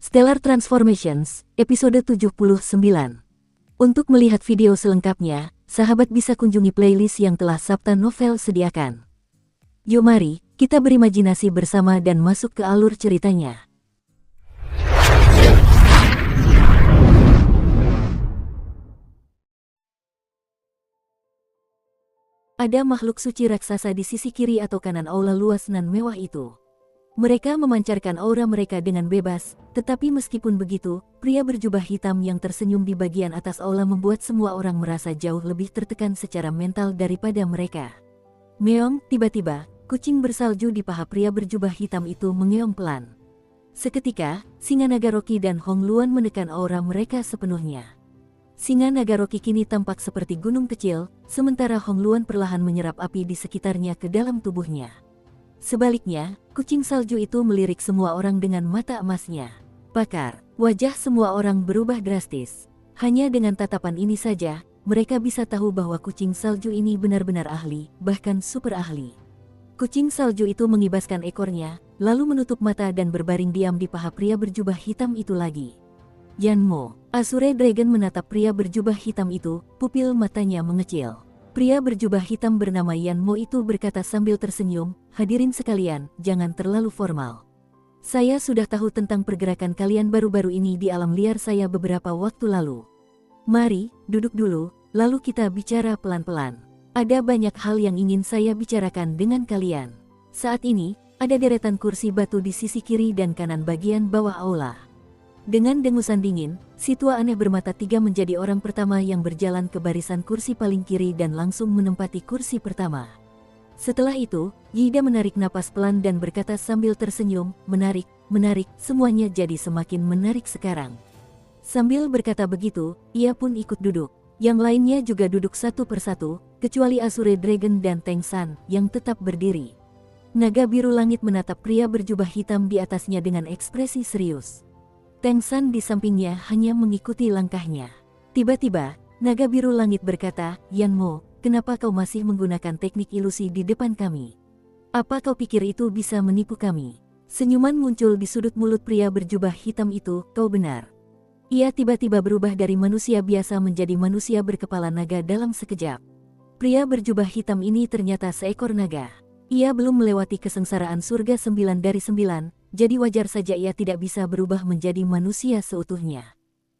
Stellar Transformations, episode 79. Untuk melihat video selengkapnya, sahabat bisa kunjungi playlist yang telah Sabta Novel sediakan. Yuk mari, kita berimajinasi bersama dan masuk ke alur ceritanya. Ada makhluk suci raksasa di sisi kiri atau kanan aula luas nan mewah itu. Mereka memancarkan aura mereka dengan bebas, tetapi meskipun begitu, pria berjubah hitam yang tersenyum di bagian atas aula membuat semua orang merasa jauh lebih tertekan secara mental daripada mereka. Meong, tiba-tiba, kucing bersalju di paha pria berjubah hitam itu mengeong pelan. Seketika, singa naga Rocky dan Hong Luan menekan aura mereka sepenuhnya. Singa naga Rocky kini tampak seperti gunung kecil, sementara Hong Luan perlahan menyerap api di sekitarnya ke dalam tubuhnya. Sebaliknya, kucing salju itu melirik semua orang dengan mata emasnya. Pakar, wajah semua orang berubah drastis. Hanya dengan tatapan ini saja, mereka bisa tahu bahwa kucing salju ini benar-benar ahli, bahkan super ahli. Kucing salju itu mengibaskan ekornya, lalu menutup mata dan berbaring diam di paha pria berjubah hitam itu lagi. Yanmo, Azure Dragon menatap pria berjubah hitam itu, pupil matanya mengecil. Pria berjubah hitam bernama Yanmo itu berkata sambil tersenyum, "Hadirin sekalian, jangan terlalu formal. Saya sudah tahu tentang pergerakan kalian baru-baru ini di alam liar saya beberapa waktu lalu. Mari, duduk dulu, lalu kita bicara pelan-pelan. Ada banyak hal yang ingin saya bicarakan dengan kalian." Saat ini, ada deretan kursi batu di sisi kiri dan kanan bagian bawah aula. Dengan dengusan dingin, si tua aneh bermata tiga menjadi orang pertama yang berjalan ke barisan kursi paling kiri dan langsung menempati kursi pertama. Setelah itu, Yida menarik napas pelan dan berkata sambil tersenyum, "Menarik, menarik, semuanya jadi semakin menarik sekarang." Sambil berkata begitu, ia pun ikut duduk. Yang lainnya juga duduk satu persatu, kecuali Azure Dragon dan Teng San, yang tetap berdiri. Naga biru langit menatap pria berjubah hitam di atasnya dengan ekspresi serius. Teng San di sampingnya hanya mengikuti langkahnya. Tiba-tiba, naga biru langit berkata, "Yanmo, kenapa kau masih menggunakan teknik ilusi di depan kami? Apa kau pikir itu bisa menipu kami?" Senyuman muncul di sudut mulut pria berjubah hitam itu, "Kau benar." Ia tiba-tiba berubah dari manusia biasa menjadi manusia berkepala naga dalam sekejap. Pria berjubah hitam ini ternyata seekor naga. Ia belum melewati kesengsaraan surga 9 dari 9, jadi wajar saja ia tidak bisa berubah menjadi manusia seutuhnya.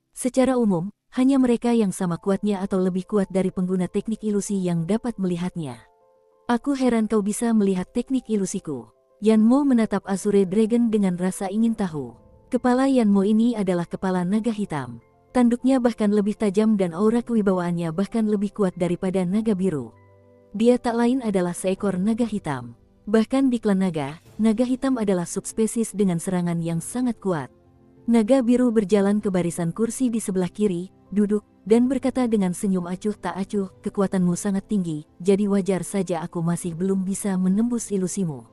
Secara umum, hanya mereka yang sama kuatnya atau lebih kuat dari pengguna teknik ilusi yang dapat melihatnya. "Aku heran kau bisa melihat teknik ilusiku." Yanmo menatap Azure Dragon dengan rasa ingin tahu. Kepala Yanmo ini adalah kepala naga hitam. Tanduknya bahkan lebih tajam dan aura kewibawaannya bahkan lebih kuat daripada naga biru. Dia tak lain adalah seekor naga hitam. Bahkan di klan naga, naga hitam adalah subspesies dengan serangan yang sangat kuat. Naga biru berjalan ke barisan kursi di sebelah kiri, duduk, dan berkata dengan senyum acuh tak acuh, "Kekuatanmu sangat tinggi, jadi wajar saja aku masih belum bisa menembus ilusimu.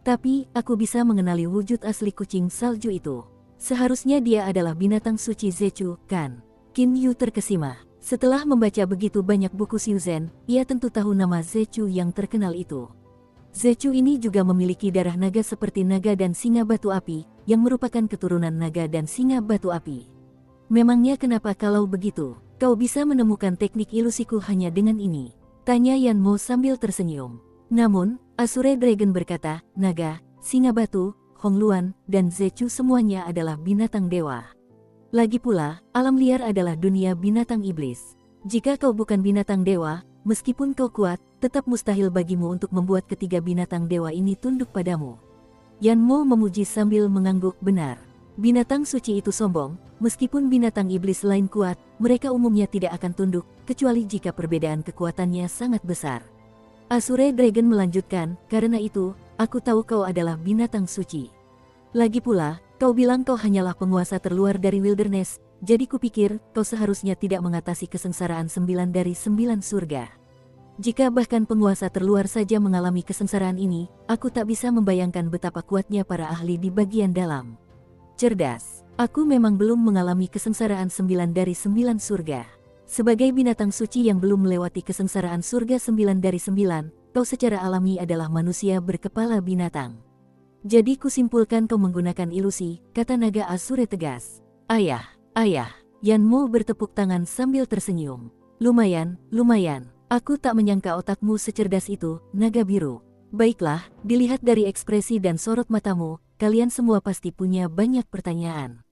Tapi, aku bisa mengenali wujud asli kucing salju itu. Seharusnya dia adalah binatang suci Zechu, kan?" Qin Yu terkesima. Setelah membaca begitu banyak buku Xiuzhen, ia tentu tahu nama Zechu yang terkenal itu. Zechu ini juga memiliki darah naga seperti naga dan singa batu api, yang merupakan keturunan naga dan singa batu api. "Memangnya kenapa kalau begitu, kau bisa menemukan teknik ilusiku hanya dengan ini?" tanya Yanmo sambil tersenyum. Namun, Azure Dragon berkata, "Naga, singa batu, Hong Luan, dan Zechu semuanya adalah binatang dewa. Lagi pula, alam liar adalah dunia binatang iblis. Jika kau bukan binatang dewa, meskipun kau kuat, tetap mustahil bagimu untuk membuat ketiga binatang dewa ini tunduk padamu." Yanmo memuji sambil mengangguk, "Benar. Binatang suci itu sombong, meskipun binatang iblis lain kuat, mereka umumnya tidak akan tunduk, kecuali jika perbedaan kekuatannya sangat besar." Azure Dragon melanjutkan, "Karena itu, aku tahu kau adalah binatang suci. Lagi pula, kau bilang kau hanyalah penguasa terluar dari wilderness, jadi kupikir kau seharusnya tidak mengatasi kesengsaraan 9 dari 9 surga. Jika bahkan penguasa terluar saja mengalami kesengsaraan ini, aku tak bisa membayangkan betapa kuatnya para ahli di bagian dalam. Cerdas, aku memang belum mengalami kesengsaraan 9 dari 9 surga. Sebagai binatang suci yang belum melewati kesengsaraan surga 9 dari 9, kau secara alami adalah manusia berkepala binatang. Jadi kusimpulkan kau menggunakan ilusi, kata naga Asure tegas. Ayah, ayah, Yanmo bertepuk tangan sambil tersenyum. Lumayan, lumayan. Aku tak menyangka otakmu secerdas itu, naga biru. Baiklah, dilihat dari ekspresi dan sorot matamu, kalian semua pasti punya banyak pertanyaan.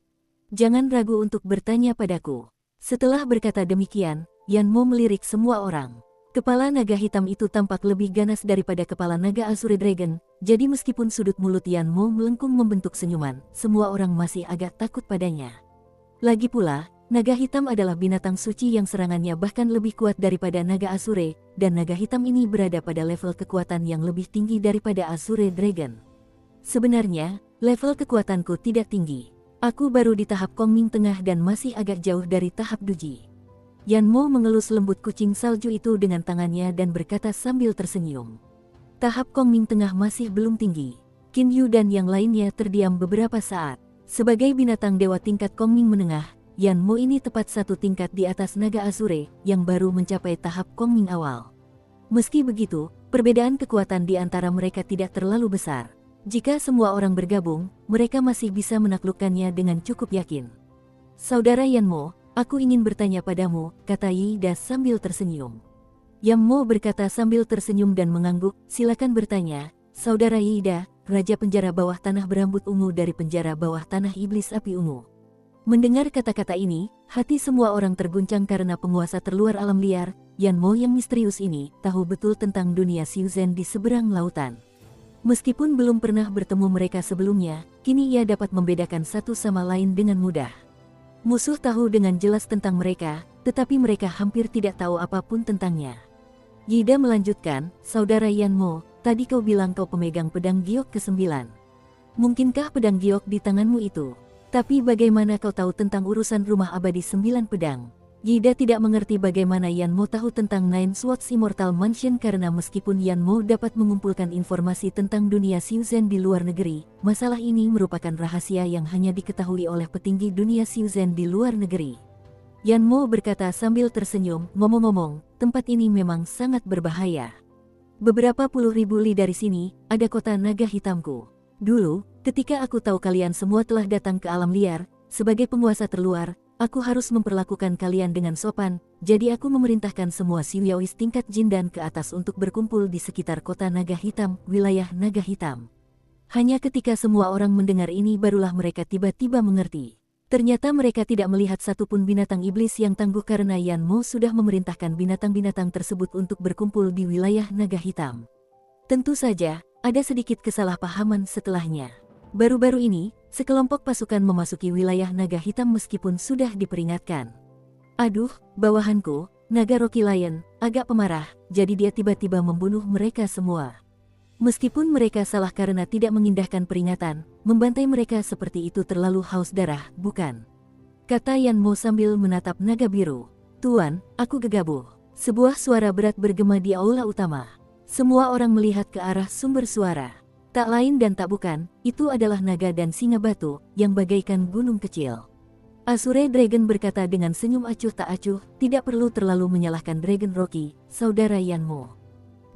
Jangan ragu untuk bertanya padaku. Setelah berkata demikian, Yanmo melirik semua orang. Kepala naga hitam itu tampak lebih ganas daripada kepala naga Azure Dragon, jadi meskipun sudut mulut Yanmo melengkung membentuk senyuman, semua orang masih agak takut padanya. Lagi pula, naga hitam adalah binatang suci yang serangannya bahkan lebih kuat daripada naga Azure, dan naga hitam ini berada pada level kekuatan yang lebih tinggi daripada Azure Dragon. Sebenarnya, level kekuatanku tidak tinggi. Aku baru di tahap Kongming Tengah dan masih agak jauh dari tahap Duji. Yanmo mengelus lembut kucing salju itu dengan tangannya dan berkata sambil tersenyum. Tahap Kongming Tengah masih belum tinggi. Qin Yu dan yang lainnya terdiam beberapa saat. Sebagai binatang dewa tingkat Kongming Menengah, Yanmo ini tepat satu tingkat di atas naga Azure yang baru mencapai tahap Kongming awal. Meski begitu, perbedaan kekuatan di antara mereka tidak terlalu besar. Jika semua orang bergabung, mereka masih bisa menaklukkannya dengan cukup yakin. Saudara Yanmo, aku ingin bertanya padamu, kata Yida sambil tersenyum. Yanmo berkata sambil tersenyum dan mengangguk, silakan bertanya, Saudara Yida, Raja Penjara Bawah Tanah Berambut Ungu dari Penjara Bawah Tanah Iblis Api Ungu. Mendengar kata-kata ini, hati semua orang terguncang karena penguasa terluar alam liar, Yanmo yang misterius ini, tahu betul tentang dunia Xiuzhen di seberang lautan. Meskipun belum pernah bertemu mereka sebelumnya, kini ia dapat membedakan satu sama lain dengan mudah. Musuh tahu dengan jelas tentang mereka, tetapi mereka hampir tidak tahu apapun tentangnya. Yida melanjutkan, Saudara Yanmo, tadi kau bilang kau pemegang pedang giok ke-9. Mungkinkah pedang giok di tanganmu itu? Tapi bagaimana kau tahu tentang urusan rumah abadi 9 pedang? Yida tidak mengerti bagaimana Yanmo tahu tentang Nine Swords Immortal Mansion karena meskipun Yanmo dapat mengumpulkan informasi tentang dunia Xiuzhen di luar negeri, masalah ini merupakan rahasia yang hanya diketahui oleh petinggi dunia Xiuzhen di luar negeri. Yanmo berkata sambil tersenyum, ngomong-ngomong, tempat ini memang sangat berbahaya. Beberapa puluh ribu li dari sini, ada kota naga hitamku. Dulu, ketika aku tahu kalian semua telah datang ke alam liar, sebagai penguasa terluar, aku harus memperlakukan kalian dengan sopan, jadi aku memerintahkan semua Xiuyaois tingkat jin dan ke atas untuk berkumpul di sekitar kota naga hitam, wilayah naga hitam. Hanya ketika semua orang mendengar ini barulah mereka tiba-tiba mengerti. Ternyata mereka tidak melihat satupun binatang iblis yang tangguh karena Yanmo sudah memerintahkan binatang-binatang tersebut untuk berkumpul di wilayah naga hitam. Tentu saja, ada sedikit kesalahpahaman setelahnya. Baru-baru ini, sekelompok pasukan memasuki wilayah naga hitam meskipun sudah diperingatkan. Aduh, bawahanku, naga Rocky Lion, agak pemarah, jadi dia tiba-tiba membunuh mereka semua. Meskipun mereka salah karena tidak mengindahkan peringatan, membantai mereka seperti itu terlalu haus darah, bukan? Kata Yanmo sambil menatap naga biru. Tuan, aku gegabah. Sebuah suara berat bergema di aula utama. Semua orang melihat ke arah sumber suara. Tak lain dan tak bukan, itu adalah naga dan singa batu, yang bagaikan gunung kecil. Azure Dragon berkata dengan senyum acuh tak acuh, tidak perlu terlalu menyalahkan Dragon Rocky, saudara Yanmo.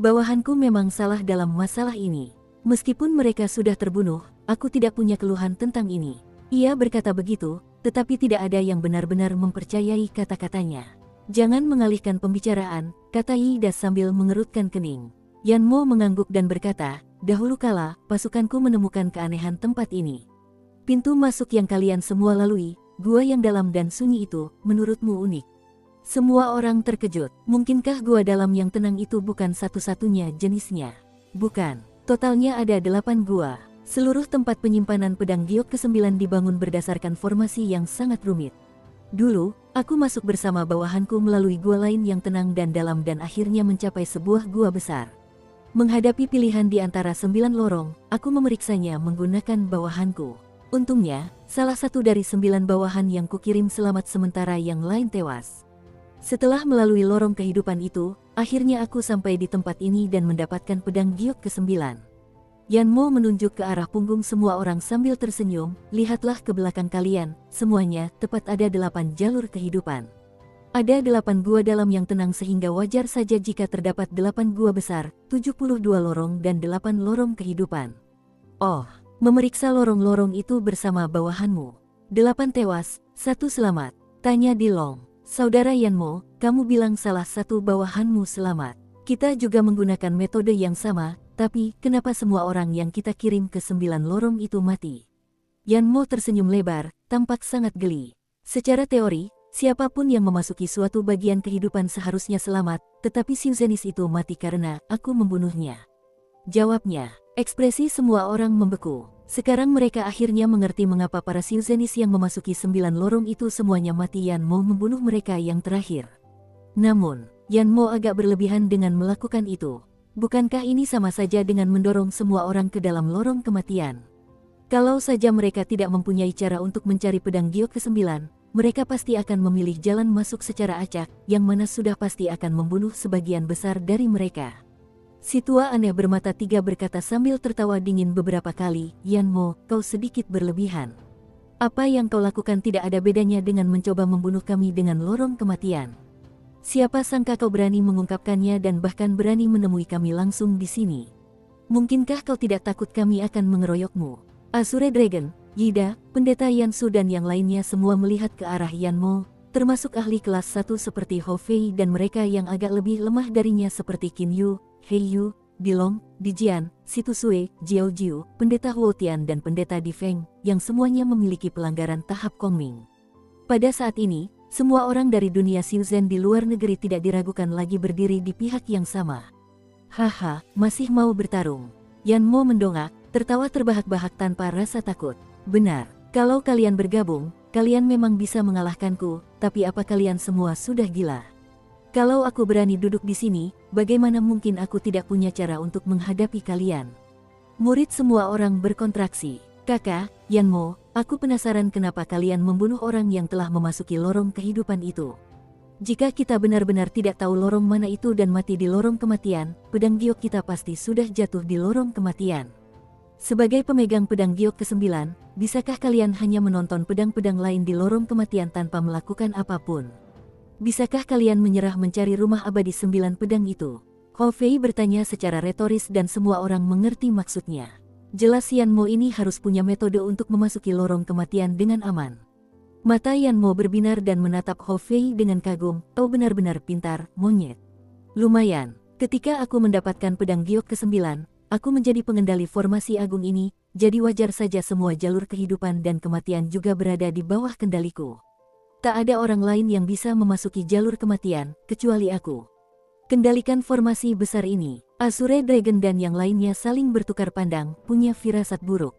Bawahanku memang salah dalam masalah ini. Meskipun mereka sudah terbunuh, aku tidak punya keluhan tentang ini. Ia berkata begitu, tetapi tidak ada yang benar-benar mempercayai kata-katanya. Jangan mengalihkan pembicaraan, kata Yida sambil mengerutkan kening. Yanmo mengangguk dan berkata, dahulu kala, pasukanku menemukan keanehan tempat ini. Pintu masuk yang kalian semua lalui, gua yang dalam dan sunyi itu, menurutmu unik. Semua orang terkejut. Mungkinkah gua dalam yang tenang itu bukan satu-satunya jenisnya? Bukan. Totalnya ada 8 gua. Seluruh tempat penyimpanan pedang giok ke-9 dibangun berdasarkan formasi yang sangat rumit. Dulu, aku masuk bersama bawahanku melalui gua lain yang tenang dan dalam dan akhirnya mencapai sebuah gua besar. Menghadapi pilihan di antara 9 lorong, aku memeriksanya menggunakan bawahanku. Untungnya, salah satu dari 9 bawahan yang kukirim selamat sementara yang lain tewas. Setelah melalui lorong kehidupan itu, akhirnya aku sampai di tempat ini dan mendapatkan pedang giok ke-9. Yanmo menunjuk ke arah punggung semua orang sambil tersenyum, lihatlah ke belakang kalian, semuanya, tepat ada 8 jalur kehidupan. Ada 8 gua dalam yang tenang sehingga wajar saja jika terdapat 8 gua besar, 72 lorong dan 8 lorong kehidupan. Oh, Memeriksa lorong-lorong itu bersama bawahanmu. 8 tewas, 1 selamat. Tanya Dilong. Saudara Yanmo, kamu bilang salah satu bawahanmu selamat. Kita juga menggunakan metode yang sama, tapi kenapa semua orang yang kita kirim ke 9 lorong itu mati? Yanmo tersenyum lebar, tampak sangat geli. Secara teori, siapapun yang memasuki suatu bagian kehidupan seharusnya selamat, tetapi Xiuzenis itu mati karena aku membunuhnya. Jawabnya. Ekspresi semua orang membeku. Sekarang mereka akhirnya mengerti mengapa para Xiuzenis yang memasuki 9 lorong itu semuanya mati. Yanmo membunuh mereka yang terakhir. Namun, Yanmo agak berlebihan dengan melakukan itu. Bukankah ini sama saja dengan mendorong semua orang ke dalam lorong kematian? Kalau saja mereka tidak mempunyai cara untuk mencari pedang giok ke-9, mereka pasti akan memilih jalan masuk secara acak, yang mana sudah pasti akan membunuh sebagian besar dari mereka. Si tua aneh bermata 3 berkata sambil tertawa dingin beberapa kali, Yanmo, kau sedikit berlebihan. Apa yang kau lakukan tidak ada bedanya dengan mencoba membunuh kami dengan lorong kematian. Siapa sangka kau berani mengungkapkannya dan bahkan berani menemui kami langsung di sini. Mungkinkah kau tidak takut kami akan mengeroyokmu? Azure Dragon, Yida, Pendeta Yansu dan yang lainnya semua melihat ke arah Yanmo, termasuk ahli kelas 1 seperti Hou Fei dan mereka yang agak lebih lemah darinya seperti Qin Yu, Hei Yu, Dilong, Dijian, Situ Sui, Jiao Jiu, Pendeta Huotian dan Pendeta Di Feng, yang semuanya memiliki pelanggaran tahap Kongming. Pada saat ini, semua orang dari dunia Xiuzhen di luar negeri tidak diragukan lagi berdiri di pihak yang sama. Haha, masih mau bertarung? Yanmo mendongak, tertawa terbahak-bahak tanpa rasa takut. Benar, kalau kalian bergabung, kalian memang bisa mengalahkanku, tapi apa kalian semua sudah gila? Kalau aku berani duduk di sini, bagaimana mungkin aku tidak punya cara untuk menghadapi kalian? Murid semua orang berkontraksi. Kakak, Yanmo, aku penasaran kenapa kalian membunuh orang yang telah memasuki lorong kehidupan itu. Jika kita benar-benar tidak tahu lorong mana itu dan mati di lorong kematian, pedang giok kita pasti sudah jatuh di lorong kematian. Sebagai pemegang pedang giok ke-9, bisakah kalian hanya menonton pedang-pedang lain di lorong kematian tanpa melakukan apapun? Bisakah kalian menyerah mencari rumah abadi 9 pedang itu? Hou Fei bertanya secara retoris dan semua orang mengerti maksudnya. Jelas Yanmo ini harus punya metode untuk memasuki lorong kematian dengan aman. Mata Yanmo berbinar dan menatap Hou Fei dengan kagum, kau benar-benar pintar, monyet. Lumayan, ketika aku mendapatkan pedang giok ke-9, aku menjadi pengendali formasi agung ini, jadi wajar saja semua jalur kehidupan dan kematian juga berada di bawah kendaliku. Tak ada orang lain yang bisa memasuki jalur kematian, kecuali aku. Kendalikan formasi besar ini. Azure Dragon dan yang lainnya saling bertukar pandang, punya firasat buruk.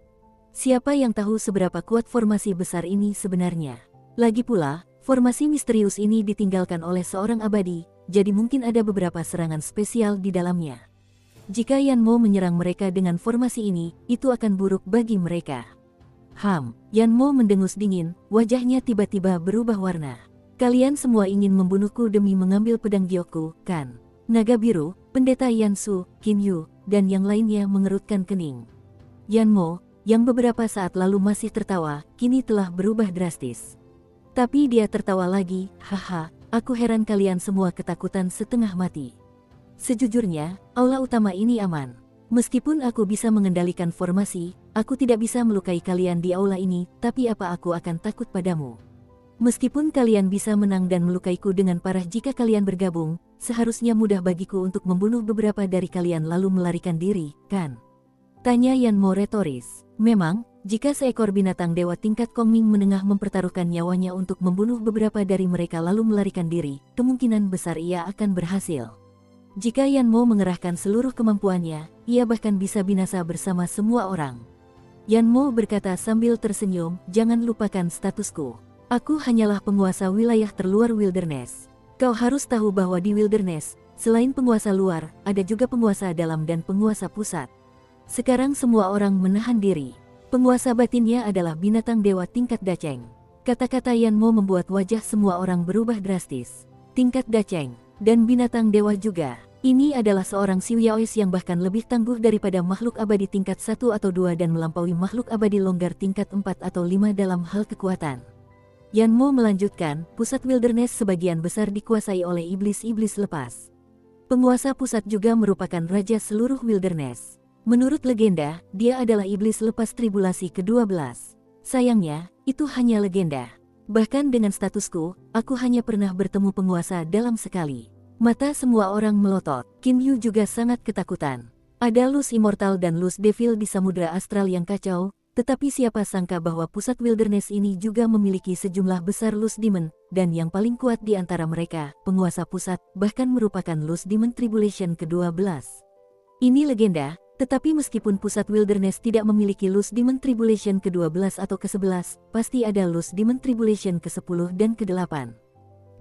Siapa yang tahu seberapa kuat formasi besar ini sebenarnya? Lagi pula, formasi misterius ini ditinggalkan oleh seorang abadi, jadi mungkin ada beberapa serangan spesial di dalamnya. Jika Yanmo menyerang mereka dengan formasi ini, itu akan buruk bagi mereka. Yanmo mendengus dingin, wajahnya tiba-tiba berubah warna. Kalian semua ingin membunuhku demi mengambil pedang giokku, kan? Naga Biru, Pendeta Yansu, Qin Yu, dan yang lainnya mengerutkan kening. Yanmo, yang beberapa saat lalu masih tertawa, kini telah berubah drastis. Tapi dia tertawa lagi, haha, aku heran kalian semua ketakutan setengah mati. Sejujurnya, aula utama ini aman. Meskipun aku bisa mengendalikan formasi, aku tidak bisa melukai kalian di aula ini, tapi apa aku akan takut padamu? Meskipun kalian bisa menang dan melukaiku dengan parah jika kalian bergabung, seharusnya mudah bagiku untuk membunuh beberapa dari kalian lalu melarikan diri, kan? Tanya Yanmo retoris. Memang, jika seekor binatang dewa tingkat Kongming menengah mempertaruhkan nyawanya untuk membunuh beberapa dari mereka lalu melarikan diri, kemungkinan besar ia akan berhasil. Jika Yanmo mengerahkan seluruh kemampuannya, ia bahkan bisa binasa bersama semua orang. Yanmo berkata sambil tersenyum, jangan lupakan statusku. Aku hanyalah penguasa wilayah terluar wilderness. Kau harus tahu bahwa di wilderness, selain penguasa luar, ada juga penguasa dalam dan penguasa pusat. Sekarang semua orang menahan diri. Penguasa batinnya adalah binatang dewa tingkat Dacheng. Kata-kata Yanmo membuat wajah semua orang berubah drastis. Tingkat Dacheng. Dan binatang dewa juga. Ini adalah seorang Xiuyaois yang bahkan lebih tangguh daripada makhluk abadi tingkat 1 atau 2 dan melampaui makhluk abadi longgar tingkat 4 atau 5 dalam hal kekuatan. Yanmo melanjutkan, pusat wilderness sebagian besar dikuasai oleh iblis-iblis lepas. Penguasa pusat juga merupakan raja seluruh wilderness. Menurut legenda, dia adalah iblis lepas tribulasi ke-12. Sayangnya, itu hanya legenda. Bahkan dengan statusku, aku hanya pernah bertemu penguasa dalam sekali. Mata semua orang melotot. Qin Yu juga sangat ketakutan. Ada Luz Immortal dan Luz Devil di samudera astral yang kacau, tetapi siapa sangka bahwa pusat wilderness ini juga memiliki sejumlah besar Luz Demon, dan yang paling kuat di antara mereka, penguasa pusat, bahkan merupakan Luz Demon Tribulation ke-12. Ini legenda, tetapi meskipun pusat wilderness tidak memiliki Luz Demon Tribulation ke-12 atau ke-11, pasti ada Luz Demon Tribulation ke-10 dan ke-8.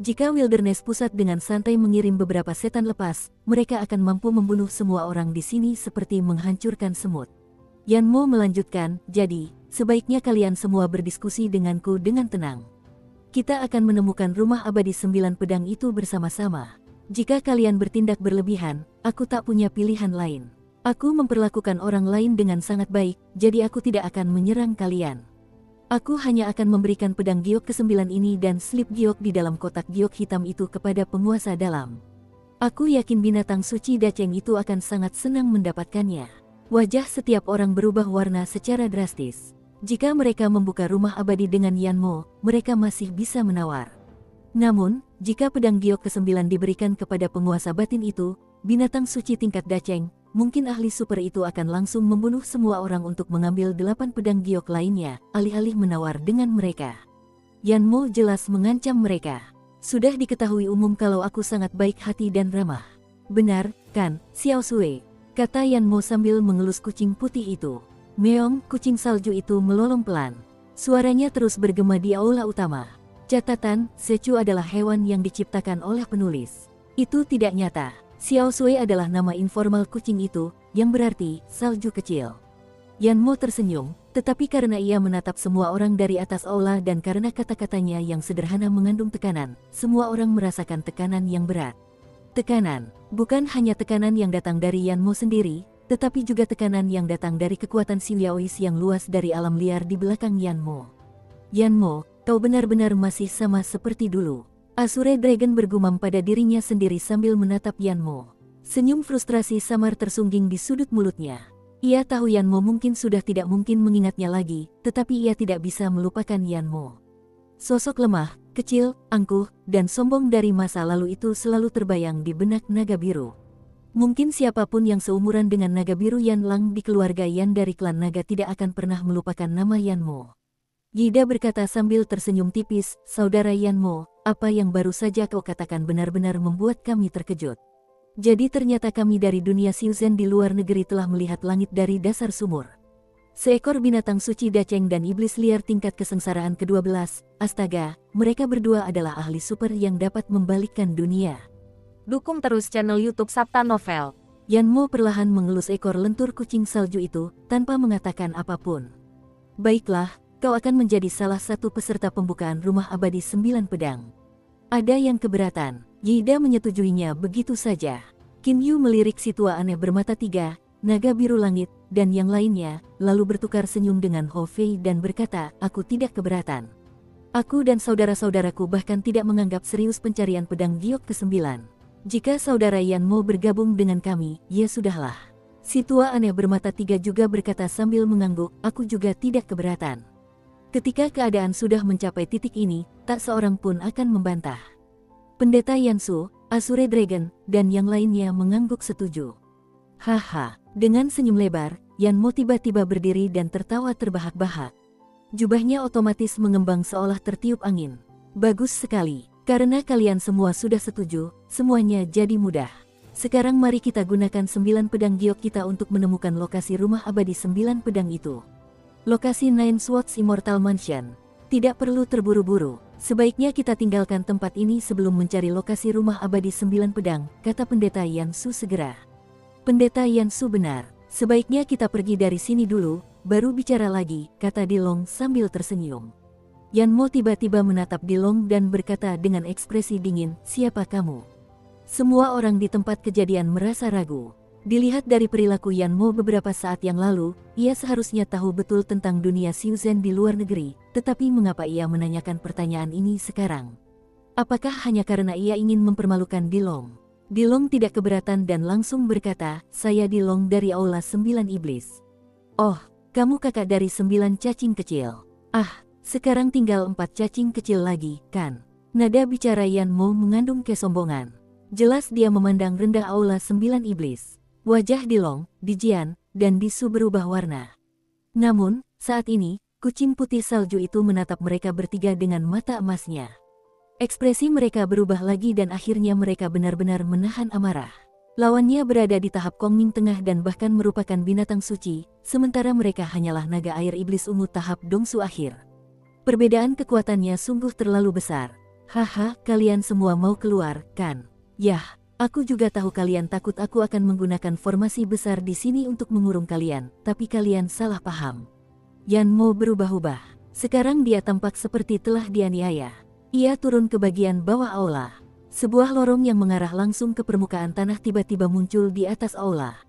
Jika wilderness pusat dengan santai mengirim beberapa setan lepas, mereka akan mampu membunuh semua orang di sini seperti menghancurkan semut. Yan Mo melanjutkan, jadi, sebaiknya kalian semua berdiskusi denganku dengan tenang. Kita akan menemukan rumah abadi 9 pedang itu bersama-sama. Jika kalian bertindak berlebihan, aku tak punya pilihan lain. Aku memperlakukan orang lain dengan sangat baik, jadi aku tidak akan menyerang kalian. Aku hanya akan memberikan pedang giok ke-9 ini dan slip giok di dalam kotak giok hitam itu kepada penguasa dalam. Aku yakin binatang suci Dacheng itu akan sangat senang mendapatkannya. Wajah setiap orang berubah warna secara drastis. Jika mereka membuka rumah abadi dengan Yan Mo, mereka masih bisa menawar. Namun, jika pedang giok ke-9 diberikan kepada penguasa batin itu, binatang suci tingkat Dacheng, mungkin ahli super itu akan langsung membunuh semua orang untuk mengambil 8 pedang giok lainnya, alih-alih menawar dengan mereka. Yan Mo jelas mengancam mereka. Sudah diketahui umum kalau aku sangat baik hati dan ramah. Benar, kan, Xiao Sui? Kata Yan Mo sambil mengelus kucing putih itu. Meong, kucing salju itu melolong pelan. Suaranya terus bergema di aula utama. Catatan, Sechu adalah hewan yang diciptakan oleh penulis. Itu tidak nyata. Xiao Sui adalah nama informal kucing itu, yang berarti salju kecil. Yan Mo tersenyum, tetapi karena ia menatap semua orang dari atas aula dan karena kata-katanya yang sederhana mengandung tekanan, semua orang merasakan tekanan yang berat. Tekanan, bukan hanya tekanan yang datang dari Yan Mo sendiri, tetapi juga tekanan yang datang dari kekuatan Xiliaois yang luas dari alam liar di belakang Yan Mo. Yan Mo, kau benar-benar masih sama seperti dulu. Azure Dragon bergumam pada dirinya sendiri sambil menatap Yan Mo. Senyum frustrasi samar tersungging di sudut mulutnya. Ia tahu Yan Mo mungkin sudah tidak mungkin mengingatnya lagi, tetapi ia tidak bisa melupakan Yan Mo. Sosok lemah, kecil, angkuh, dan sombong dari masa lalu itu selalu terbayang di benak Naga Biru. Mungkin siapapun yang seumuran dengan Naga Biru Yan Lang di keluarga Yan dari klan Naga tidak akan pernah melupakan nama Yan Mo. Yida berkata sambil tersenyum tipis, "Saudara Yan Mo, apa yang baru saja kau katakan benar-benar membuat kami terkejut. Jadi ternyata kami dari dunia Xiuzhen di luar negeri telah melihat langit dari dasar sumur." Seekor binatang suci Dacheng dan iblis liar tingkat kesengsaraan ke-12, astaga, mereka berdua adalah ahli super yang dapat membalikkan dunia. Dukung terus channel YouTube Sabta Novel. Yan Mo perlahan mengelus ekor lentur kucing salju itu, tanpa mengatakan apapun. Baiklah, kau akan menjadi salah satu peserta pembukaan rumah abadi 9 pedang. Ada yang keberatan, Yida menyetujuinya begitu saja. Qin Yu melirik si tua aneh bermata 3, naga biru langit, dan yang lainnya, lalu bertukar senyum dengan Ho Fei dan berkata, "Aku tidak keberatan. Aku dan saudara-saudaraku bahkan tidak menganggap serius pencarian pedang giok ke-9. Jika saudara Yan Mo bergabung dengan kami, ya sudahlah." Si tua aneh bermata 3 juga berkata sambil mengangguk, "Aku juga tidak keberatan." Ketika keadaan sudah mencapai titik ini, tak seorang pun akan membantah. Pendeta Yansu, Azure Dragon, dan yang lainnya mengangguk setuju. Haha, dengan senyum lebar, Yan Mo tiba-tiba berdiri dan tertawa terbahak-bahak. Jubahnya otomatis mengembang seolah tertiup angin. Bagus sekali, karena kalian semua sudah setuju, semuanya jadi mudah. Sekarang mari kita gunakan 9 pedang giok kita untuk menemukan lokasi rumah abadi 9 pedang itu. Lokasi Nine Swords Immortal Mansion. Tidak perlu terburu-buru, sebaiknya kita tinggalkan tempat ini sebelum mencari lokasi rumah abadi 9 pedang, kata Pendeta Yansu segera. Pendeta Yansu benar, sebaiknya kita pergi dari sini dulu, baru bicara lagi, kata Dilong sambil tersenyum. Yan Mo tiba-tiba menatap Dilong dan berkata dengan ekspresi dingin, "Siapa kamu?" Semua orang di tempat kejadian merasa ragu. Dilihat dari perilaku Yan Mo beberapa saat yang lalu, ia seharusnya tahu betul tentang dunia Xiuzhen di luar negeri, tetapi mengapa ia menanyakan pertanyaan ini sekarang? Apakah hanya karena ia ingin mempermalukan Dilong? Dilong tidak keberatan dan langsung berkata, saya Dilong dari Aula 9 Iblis. Oh, kamu kakak dari 9 cacing kecil. Ah, sekarang tinggal 4 cacing kecil lagi, kan? Nada bicara Yan Mo mengandung kesombongan. Jelas dia memandang rendah Aula 9 Iblis. Wajah Dilong, Dijian, dan Disu berubah warna. Namun, saat ini, kucing putih salju itu menatap mereka bertiga dengan mata emasnya. Ekspresi mereka berubah lagi dan akhirnya mereka benar-benar menahan amarah. Lawannya berada di tahap Kongming Tengah dan bahkan merupakan binatang suci, sementara mereka hanyalah naga air iblis ungu tahap Dongsu akhir. Perbedaan kekuatannya sungguh terlalu besar. Haha, kalian semua mau keluar, kan? Yah, aku juga tahu kalian takut aku akan menggunakan formasi besar di sini untuk mengurung kalian, tapi kalian salah paham. Yan Mo berubah-ubah. Sekarang dia tampak seperti telah dianiaya. Ia turun ke bagian bawah aula. Sebuah lorong yang mengarah langsung ke permukaan tanah tiba-tiba muncul di atas aula.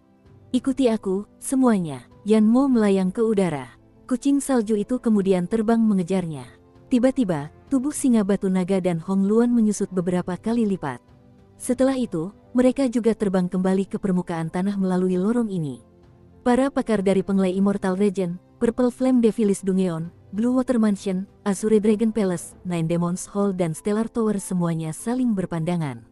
Ikuti aku, semuanya. Yan Mo melayang ke udara. Kucing salju itu kemudian terbang mengejarnya. Tiba-tiba, tubuh singa batu naga dan Hong Luan menyusut beberapa kali lipat. Setelah itu, mereka juga terbang kembali ke permukaan tanah melalui lorong ini. Para pakar dari Penglai Immortal Region, Purple Flame Devilis Dungeon, Blue Water Mansion, Azure Dragon Palace, Nine Demons Hall dan Stellar Tower semuanya saling berpandangan.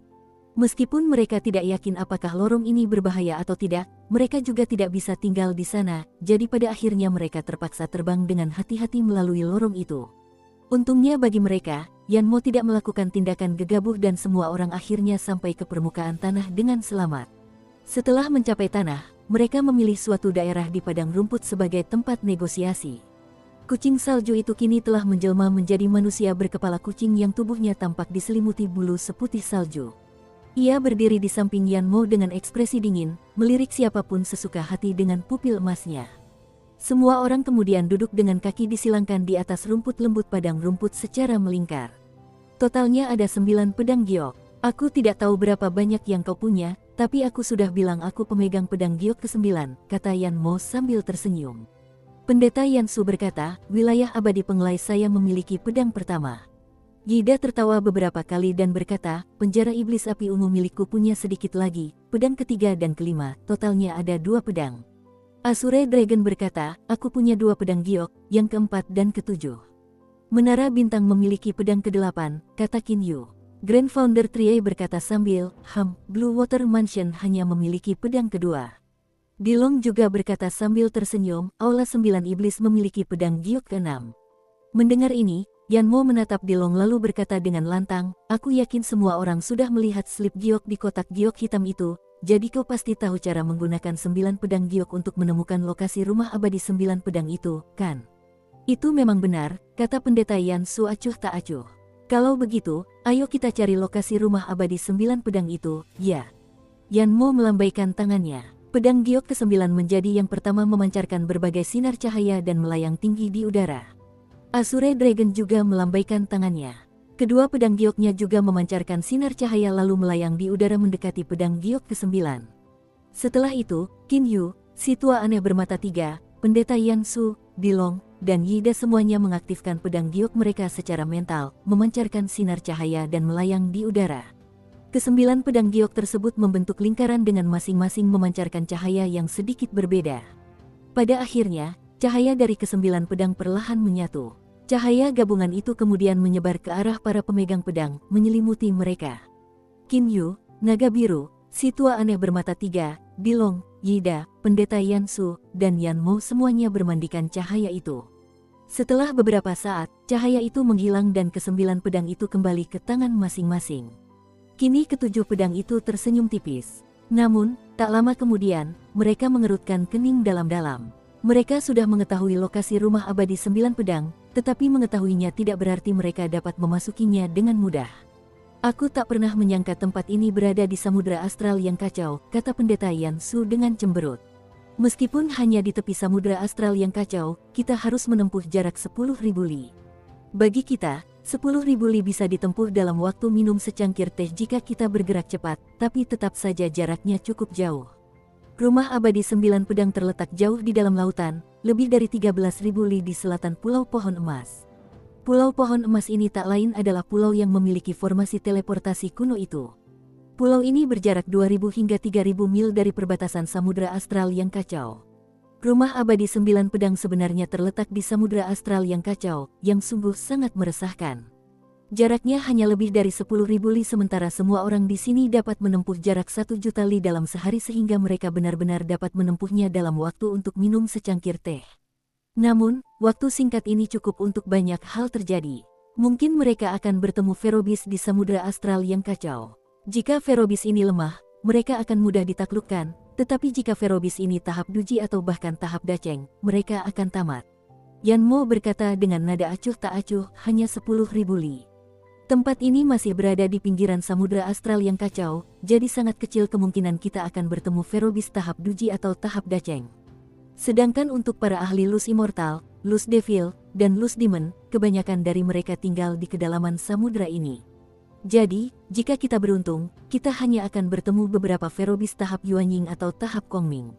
Meskipun mereka tidak yakin apakah lorong ini berbahaya atau tidak, mereka juga tidak bisa tinggal di sana, jadi pada akhirnya mereka terpaksa terbang dengan hati-hati melalui lorong itu. Untungnya bagi mereka, Yan Mo tidak melakukan tindakan gegabah dan semua orang akhirnya sampai ke permukaan tanah dengan selamat. Setelah mencapai tanah, mereka memilih suatu daerah di padang rumput sebagai tempat negosiasi. Kucing salju itu kini telah menjelma menjadi manusia berkepala kucing yang tubuhnya tampak diselimuti bulu seputih salju. Ia berdiri di samping Yan Mo dengan ekspresi dingin, melirik siapapun sesuka hati dengan pupil emasnya. Semua orang kemudian duduk dengan kaki disilangkan di atas rumput lembut padang rumput secara melingkar. Totalnya ada 9 pedang giok. Aku tidak tahu berapa banyak yang kau punya, tapi aku sudah bilang aku pemegang pedang giok ke-9, kata Yan Mo sambil tersenyum. Pendeta Yan Su berkata, wilayah abadi penglai saya memiliki pedang pertama. Yida tertawa beberapa kali dan berkata, penjara iblis api ungu milikku punya sedikit lagi, pedang ketiga dan kelima, totalnya ada 2 pedang. Azure Dragon berkata, aku punya 2 pedang giok, yang keempat dan ketujuh. Menara Bintang memiliki pedang ke-8, kata Qin Yu. Grand Founder Triai berkata sambil, Blue Water Mansion hanya memiliki pedang kedua. Dilong juga berkata sambil tersenyum, Aula 9 Iblis memiliki pedang giok ke-6. Mendengar ini, Yan Mo menatap Dilong lalu berkata dengan lantang, aku yakin semua orang sudah melihat slip giok di kotak giok hitam itu, jadi kau pasti tahu cara menggunakan 9 pedang giok untuk menemukan lokasi rumah abadi 9 pedang itu, kan? Itu memang benar, kata pendeta Yan Su acuh tak acuh. Kalau begitu, ayo kita cari lokasi rumah abadi 9 pedang itu, ya. Yan Mo melambaikan tangannya. Pedang giok ke-9 menjadi yang pertama memancarkan berbagai sinar cahaya dan melayang tinggi di udara. Azure Dragon juga melambaikan tangannya. Kedua pedang gioknya juga memancarkan sinar cahaya lalu melayang di udara mendekati pedang giok ke-9. Setelah itu, Qin Yu, si tua aneh bermata 3, pendeta Yan Su, Dilong, dan Yida semuanya mengaktifkan pedang giok mereka secara mental, memancarkan sinar cahaya dan melayang di udara. Ke-9 pedang giok tersebut membentuk lingkaran dengan masing-masing memancarkan cahaya yang sedikit berbeda. Pada akhirnya, cahaya dari ke-9 pedang perlahan menyatu. Cahaya gabungan itu kemudian menyebar ke arah para pemegang pedang, menyelimuti mereka. Qin Yu, naga biru, si tua aneh bermata 3, Dilong, Yida, pendeta Yan Su, dan Yan Mo semuanya bermandikan cahaya itu. Setelah beberapa saat, cahaya itu menghilang dan ke-9 pedang itu kembali ke tangan masing-masing. Kini ke-7 pedang itu tersenyum tipis. Namun, tak lama kemudian, mereka mengerutkan kening dalam-dalam. Mereka sudah mengetahui lokasi rumah abadi 9 pedang, tetapi mengetahuinya tidak berarti mereka dapat memasukinya dengan mudah. Aku tak pernah menyangka tempat ini berada di samudera astral yang kacau, kata pendeta Yan Su dengan cemberut. Meskipun hanya di tepi samudera astral yang kacau, kita harus menempuh jarak 10.000 li. Bagi kita, 10.000 li bisa ditempuh dalam waktu minum secangkir teh jika kita bergerak cepat, tapi tetap saja jaraknya cukup jauh. Rumah abadi 9 pedang terletak jauh di dalam lautan, lebih dari 13.000 li di selatan Pulau Pohon Emas. Pulau Pohon Emas ini tak lain adalah pulau yang memiliki formasi teleportasi kuno itu. Pulau ini berjarak 2.000 hingga 3.000 mil dari perbatasan Samudra Astral yang kacau. Rumah abadi 9 pedang sebenarnya terletak di Samudra Astral yang kacau, yang sungguh sangat meresahkan. Jaraknya hanya lebih dari 10.000 li sementara semua orang di sini dapat menempuh jarak 1 juta li dalam sehari sehingga mereka benar-benar dapat menempuhnya dalam waktu untuk minum secangkir teh. Namun, waktu singkat ini cukup untuk banyak hal terjadi. Mungkin mereka akan bertemu Ferobis di Samudra Astral yang kacau. Jika Ferobis ini lemah, mereka akan mudah ditaklukkan. Tetapi jika Ferobis ini tahap Duji atau bahkan tahap Daceng, mereka akan tamat. Yan Mo berkata dengan nada acuh tak acuh, hanya 10.000 li. Tempat ini masih berada di pinggiran Samudra Astral yang kacau, jadi sangat kecil kemungkinan kita akan bertemu Ferobis tahap Duji atau tahap Daceng. Sedangkan untuk para ahli Luz Immortal, Luz Devil, dan Luz Demon, kebanyakan dari mereka tinggal di kedalaman samudra ini. Jadi, jika kita beruntung, kita hanya akan bertemu beberapa Ferobis tahap Yuanying atau tahap Kongming.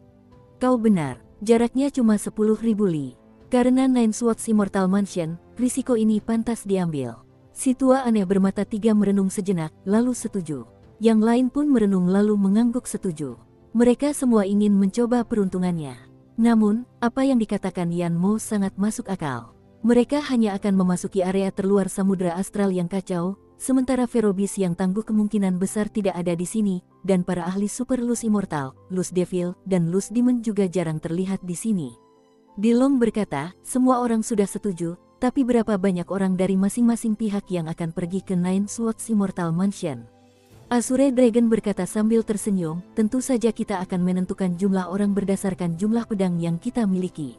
Kau benar, jaraknya cuma 10.000 li. Karena Nine Swords Immortal Mansion, risiko ini pantas diambil. Si tua aneh bermata 3 merenung sejenak, lalu setuju. Yang lain pun merenung lalu mengangguk setuju. Mereka semua ingin mencoba peruntungannya. Namun, apa yang dikatakan Yan Mo sangat masuk akal. Mereka hanya akan memasuki area terluar Samudra Astral yang kacau, sementara Ferobis yang tangguh kemungkinan besar tidak ada di sini, dan para ahli Super Luz Immortal, Luz Devil, dan Luz Demon juga jarang terlihat di sini. Dilong berkata, semua orang sudah setuju, tapi berapa banyak orang dari masing-masing pihak yang akan pergi ke Nine Swords Immortal Mansion? Azure Dragon berkata sambil tersenyum, tentu saja kita akan menentukan jumlah orang berdasarkan jumlah pedang yang kita miliki.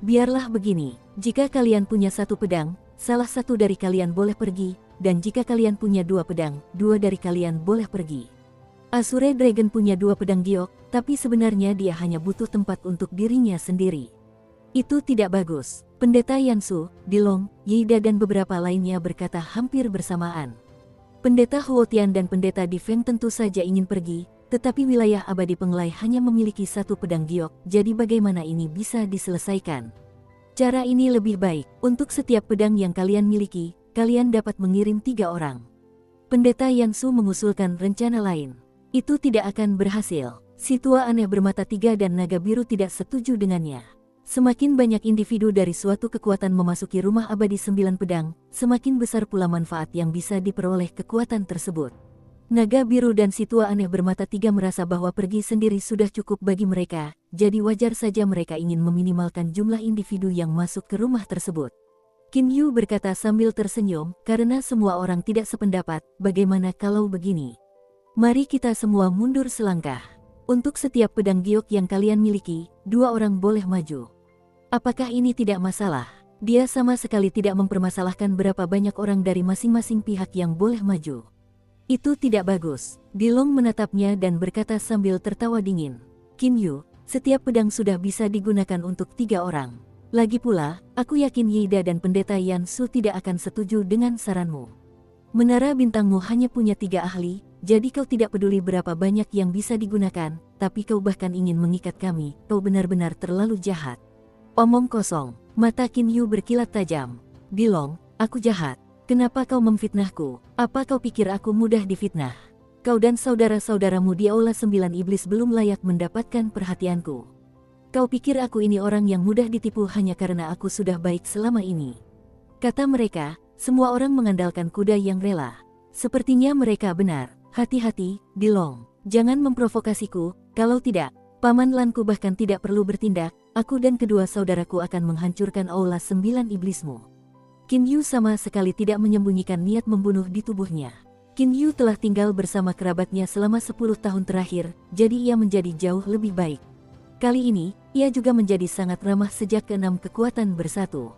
Biarlah begini, jika kalian punya 1 pedang, salah satu dari kalian boleh pergi, dan jika kalian punya 2 pedang, 2 dari kalian boleh pergi. Azure Dragon punya 2 pedang giok, tapi sebenarnya dia hanya butuh tempat untuk dirinya sendiri. Itu tidak bagus. Pendeta Yansu, Dilong, Yeida dan beberapa lainnya berkata hampir bersamaan. Pendeta Huotian dan pendeta Difeng tentu saja ingin pergi, tetapi wilayah abadi Penglai hanya memiliki 1 pedang giok, jadi bagaimana ini bisa diselesaikan? Cara ini lebih baik, untuk setiap pedang yang kalian miliki, kalian dapat mengirim 3 orang. Pendeta Yansu mengusulkan rencana lain. Itu tidak akan berhasil. Si tua aneh bermata 3 dan naga biru tidak setuju dengannya. Semakin banyak individu dari suatu kekuatan memasuki rumah abadi 9 pedang, semakin besar pula manfaat yang bisa diperoleh kekuatan tersebut. Naga biru dan si tua aneh bermata 3 merasa bahwa pergi sendiri sudah cukup bagi mereka, jadi wajar saja mereka ingin meminimalkan jumlah individu yang masuk ke rumah tersebut. Qin Yu berkata sambil tersenyum, karena semua orang tidak sependapat, bagaimana kalau begini? Mari kita semua mundur selangkah. Untuk setiap pedang giok yang kalian miliki, 2 orang boleh maju. Apakah ini tidak masalah? Dia sama sekali tidak mempermasalahkan berapa banyak orang dari masing-masing pihak yang boleh maju. Itu tidak bagus. Dilong menatapnya dan berkata sambil tertawa dingin. Qin Yu, setiap pedang sudah bisa digunakan untuk 3 orang. Lagi pula, aku yakin Yeida dan pendeta Yansu tidak akan setuju dengan saranmu. Menara bintangmu hanya punya 3 ahli, jadi kau tidak peduli berapa banyak yang bisa digunakan, tapi kau bahkan ingin mengikat kami, kau benar-benar terlalu jahat. Omong kosong, mata Qin Yu berkilat tajam. Dilong, aku jahat. Kenapa kau memfitnahku? Apa kau pikir aku mudah difitnah? Kau dan saudara-saudaramu di Aula 9 Iblis belum layak mendapatkan perhatianku. Kau pikir aku ini orang yang mudah ditipu hanya karena aku sudah baik selama ini? Kata mereka, semua orang mengandalkan kuda yang rela. Sepertinya mereka benar. Hati-hati, Dilong. Jangan memprovokasiku, kalau tidak, Paman Lanku bahkan tidak perlu bertindak, aku dan kedua saudaraku akan menghancurkan Aula 9 Iblismu. Qin Yu sama sekali tidak menyembunyikan niat membunuh di tubuhnya. Qin Yu telah tinggal bersama kerabatnya selama 10 tahun terakhir, jadi ia menjadi jauh lebih baik. Kali ini, ia juga menjadi sangat ramah sejak ke-6 kekuatan bersatu.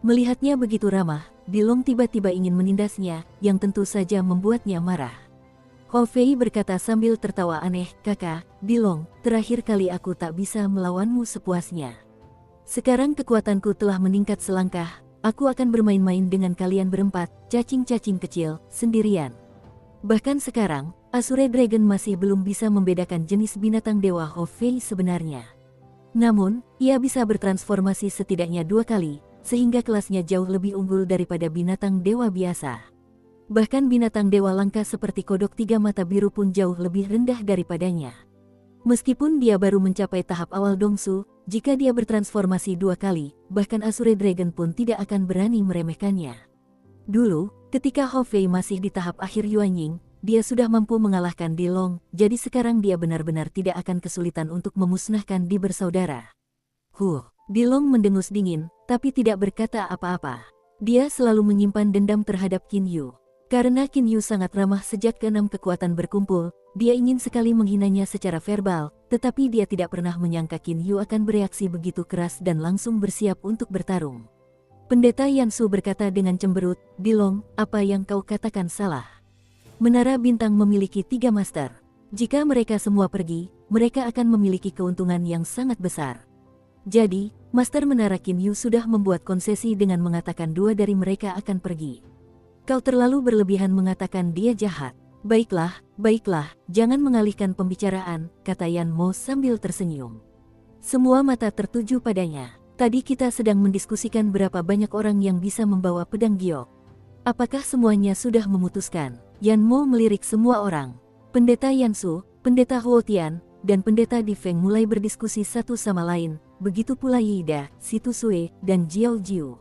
Melihatnya begitu ramah, Dilong tiba-tiba ingin menindasnya, yang tentu saja membuatnya marah. Hou Fei berkata sambil tertawa aneh, kakak, Dilong, terakhir kali aku tak bisa melawanmu sepuasnya. Sekarang kekuatanku telah meningkat selangkah, aku akan bermain-main dengan kalian berempat, cacing-cacing kecil, sendirian. Bahkan sekarang, Azure Dragon masih belum bisa membedakan jenis binatang dewa Hou Fei sebenarnya. Namun, ia bisa bertransformasi setidaknya 2 kali, sehingga kelasnya jauh lebih unggul daripada binatang dewa biasa. Bahkan binatang dewa langka seperti kodok tiga mata biru pun jauh lebih rendah daripadanya. Meskipun dia baru mencapai tahap awal Dongsu, jika dia bertransformasi 2 kali, bahkan Azure Dragon pun tidak akan berani meremehkannya. Dulu, ketika Hou Fei masih di tahap akhir Yuanying, dia sudah mampu mengalahkan Di Long, jadi sekarang dia benar-benar tidak akan kesulitan untuk memusnahkan Di bersaudara. Di Long mendengus dingin, tapi tidak berkata apa-apa. Dia selalu menyimpan dendam terhadap Qin Yu. Karena Qin Yu sangat ramah sejak ke-6 kekuatan berkumpul, dia ingin sekali menghinanya secara verbal, tetapi dia tidak pernah menyangka Qin Yu akan bereaksi begitu keras dan langsung bersiap untuk bertarung. Pendeta Yansu berkata dengan cemberut, "Di Long, apa yang kau katakan salah. Menara Bintang memiliki 3 master. Jika mereka semua pergi, mereka akan memiliki keuntungan yang sangat besar. Jadi, Master Menara Qin Yu sudah membuat konsesi dengan mengatakan 2 dari mereka akan pergi. Kau terlalu berlebihan mengatakan dia jahat." Baiklah, jangan mengalihkan pembicaraan, kata Yan Mo sambil tersenyum. Semua mata tertuju padanya. Tadi kita sedang mendiskusikan berapa banyak orang yang bisa membawa pedang giok. Apakah semuanya sudah memutuskan? Yan Mo melirik semua orang. Pendeta Yansu, Pendeta Huo Tian, dan Pendeta Di Feng mulai berdiskusi satu sama lain, begitu pula Yida, Situ Sue, dan Jiao Jiu.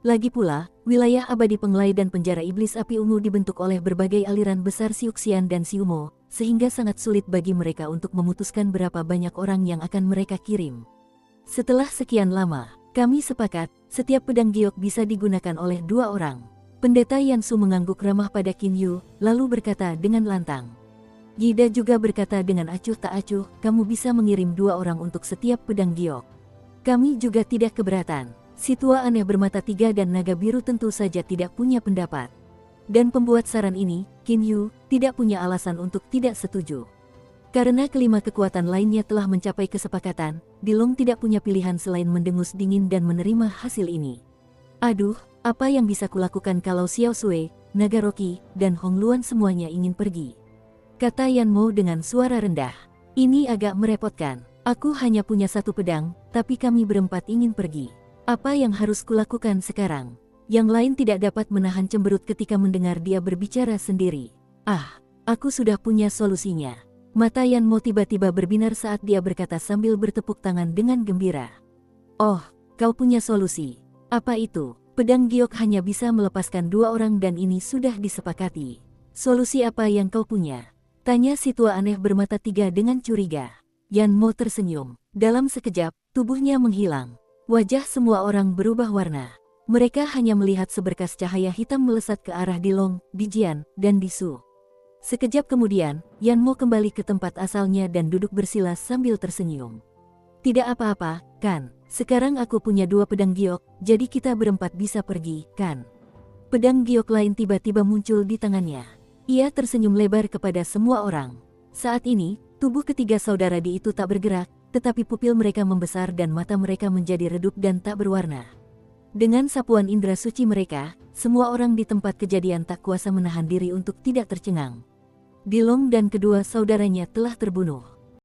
Lagi pula, wilayah abadi Penglai dan penjara iblis api ungu dibentuk oleh berbagai aliran besar Siuxian dan Siumo, sehingga sangat sulit bagi mereka untuk memutuskan berapa banyak orang yang akan mereka kirim. Setelah sekian lama, kami sepakat, setiap pedang giok bisa digunakan oleh 2 orang. Pendeta Yansu mengangguk ramah pada Qin Yu, lalu berkata dengan lantang. Yida juga berkata dengan acuh tak acuh, kamu bisa mengirim 2 orang untuk setiap pedang giok. Kami juga tidak keberatan. Si tua aneh bermata 3 dan naga biru tentu saja tidak punya pendapat. Dan pembuat saran ini, Qin Yu, tidak punya alasan untuk tidak setuju. Karena kelima kekuatan lainnya telah mencapai kesepakatan, Di Long tidak punya pilihan selain mendengus dingin dan menerima hasil ini. Aduh, apa yang bisa kulakukan kalau Xiao Sui, Naga Rocky, dan Hong Luan semuanya ingin pergi? Kata Yan Mo dengan suara rendah. Ini agak merepotkan. Aku hanya punya 1 pedang, tapi kami berempat ingin pergi. Apa yang harus kulakukan sekarang? Yang lain tidak dapat menahan cemberut ketika mendengar dia berbicara sendiri. Aku sudah punya solusinya. Mata Yan Mo tiba-tiba berbinar saat dia berkata sambil bertepuk tangan dengan gembira. Oh, kau punya solusi. Apa itu? Pedang giok hanya bisa melepaskan 2 orang dan ini sudah disepakati. Solusi apa yang kau punya? Tanya si tua aneh bermata 3 dengan curiga. Yan Mo tersenyum. Dalam sekejap, tubuhnya menghilang. Wajah semua orang berubah warna. Mereka hanya melihat seberkas cahaya hitam melesat ke arah Di Long, Di Jian, dan Di Su. Sekejap kemudian, Yan Mo kembali ke tempat asalnya dan duduk bersila sambil tersenyum. Tidak apa-apa, kan? Sekarang aku punya 2 pedang giok, jadi kita berempat bisa pergi, kan? Pedang giok lain tiba-tiba muncul di tangannya. Ia tersenyum lebar kepada semua orang. Saat ini, tubuh ketiga saudara Di itu tak bergerak, tetapi pupil mereka membesar dan mata mereka menjadi redup dan tak berwarna. Dengan sapuan indera suci mereka, semua orang di tempat kejadian tak kuasa menahan diri untuk tidak tercengang. Di Long dan kedua saudaranya telah terbunuh.